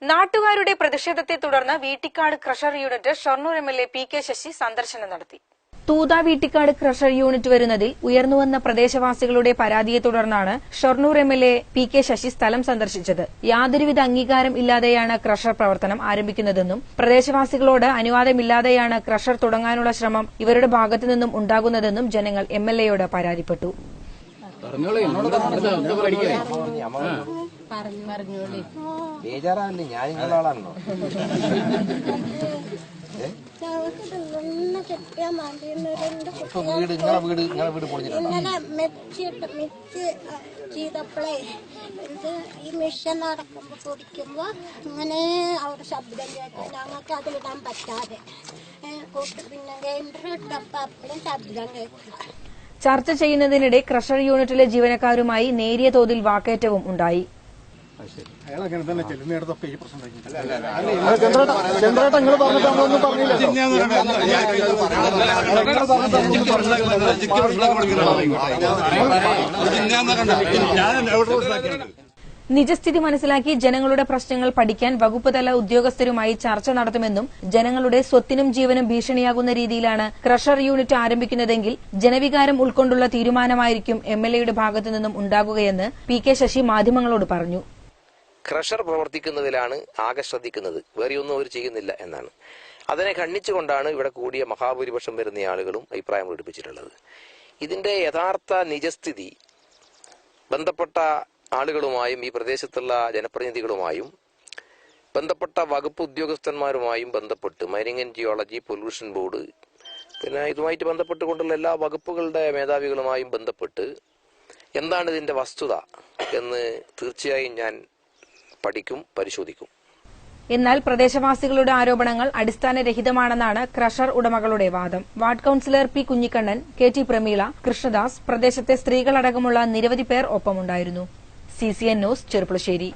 നാട്ടുകാരുടെ പ്രതിഷേധത്തെ തുടർന്ന് Veettikkad crusher unit Shoranur MLA P K. Sasi സന്ദർശനം നടത്തി. തൂത വീട്ടിക്കാട് ക്രഷർ യൂണിറ്റ് വരുന്നതിൽ ഉയർന്നുവന്ന പ്രദേശവാസികളുടെ പരാതിയെ തുടർന്നാണ് ഷൊർണൂർ എംഎൽഎ പി.കെ. ശശി സ്ഥലം സന്ദർശിച്ചത്. യാതൊരുവിധ അംഗീകാരം ഇല്ലാതെയാണ് ക്രഷർ പ്രവർത്തനം ആരംഭിക്കുന്നതെന്നും പ്രദേശവാസികളോട് അനുവാദമില്ലാതെയാണ് ക്രഷർ തുടങ്ങാനുള്ള ശ്രമം ഇവരുടെ ഭാഗത്തുനിന്നും ഉണ്ടാകുന്നതെന്നും ജനങ്ങൾ എംഎൽഎയോട് പരാതിപ്പെട്ടു. ബേജാറാണല്ലേ, ഞാൻ നിങ്ങളുടെ ആളാണല്ലോ. വീട് ചെയ്തപ്പോഴേ ഈ മിഷൻ നടക്കുമ്പോ കുടിക്കുമ്പോ അങ്ങനെ അവിടെ ശബ്ദം കേട്ടു. ഞങ്ങൾക്ക് അതിലിടാൻ പറ്റാതെ പിന്നെ ഗ്രൈൻഡർ ഇട്ടപ്പോ അപ്പോഴും ശബ്ദം കേട്ടു. ചർച്ച ചെയ്യുന്നതിനിടെ ക്രഷർ യൂണിറ്റിലെ ജീവനക്കാരുമായി നേരിയ തോതിൽ വാക്കേറ്റവും ഉണ്ടായി. നിജസ്ഥിതി മനസ്സിലാക്കി ജനങ്ങളുടെ പ്രശ്നങ്ങൾ പഠിക്കാൻ വകുപ്പ് തല ഉദ്യോഗസ്ഥരുമായി ചർച്ച നടത്തുമെന്നും ജനങ്ങളുടെ സ്വത്തിനും ജീവനും ഭീഷണിയാകുന്ന രീതിയിലാണ് ക്രഷർ യൂണിറ്റ് ആരംഭിക്കുന്നതെങ്കിൽ ജനവികാരം ഉൾക്കൊണ്ടുള്ള തീരുമാനമായിരിക്കും എംഎൽഎയുടെ ഭാഗത്തുനിന്നും ഉണ്ടാകുകയെന്ന് പി.കെ. ശശി മാധ്യമങ്ങളോട് പറഞ്ഞു. ക്രഷർ പ്രവർത്തിക്കുന്നതിലാണ് ആകെ ശ്രദ്ധിക്കുന്നത്, വേറെയൊന്നും അവർ ചെയ്യുന്നില്ല എന്നാണ്. അതിനെ ഖണ്ഡിച്ചുകൊണ്ടാണ് ഇവിടെ കൂടിയ മഹാഭൂരിപക്ഷം വരുന്ന ആളുകളും അഭിപ്രായം പ്രകടിപ്പിച്ചിട്ടുള്ളത്. ഇതിന്റെ യഥാർത്ഥ നിജസ്ഥിതി ബന്ധപ്പെട്ട ആളുകളുമായും ഈ പ്രദേശത്തുള്ള ജനപ്രതിനിധികളുമായും ബന്ധപ്പെട്ട വകുപ്പ് ഉദ്യോഗസ്ഥന്മാരുമായും ബന്ധപ്പെട്ട് mining and geology, pollution board, പിന്നെ ഇതുമായിട്ട് ബന്ധപ്പെട്ടുകൊണ്ടുള്ള എല്ലാ വകുപ്പുകളുടെ മേധാവികളുമായും ബന്ധപ്പെട്ട് എന്താണ് ഇതിന്റെ വസ്തുത എന്ന് തീർച്ചയായും ഞാൻ പഠിക്കും, പരിശോധിക്കും. എന്നാൽ പ്രദേശവാസികളുടെ ആരോപണങ്ങൾ അടിസ്ഥാനരഹിതമാണെന്നാണ് ക്രഷർ ഉടമകളുടെ വാദം. Ward councillor P. Kunhikannan, K T. Prameela, Krishnadas, പ്രദേശത്തെ സ്ത്രീകളടക്കമുള്ള നിരവധി പേർ ഒപ്പമുണ്ടായിരുന്നു. CCN news, Cherpulassery.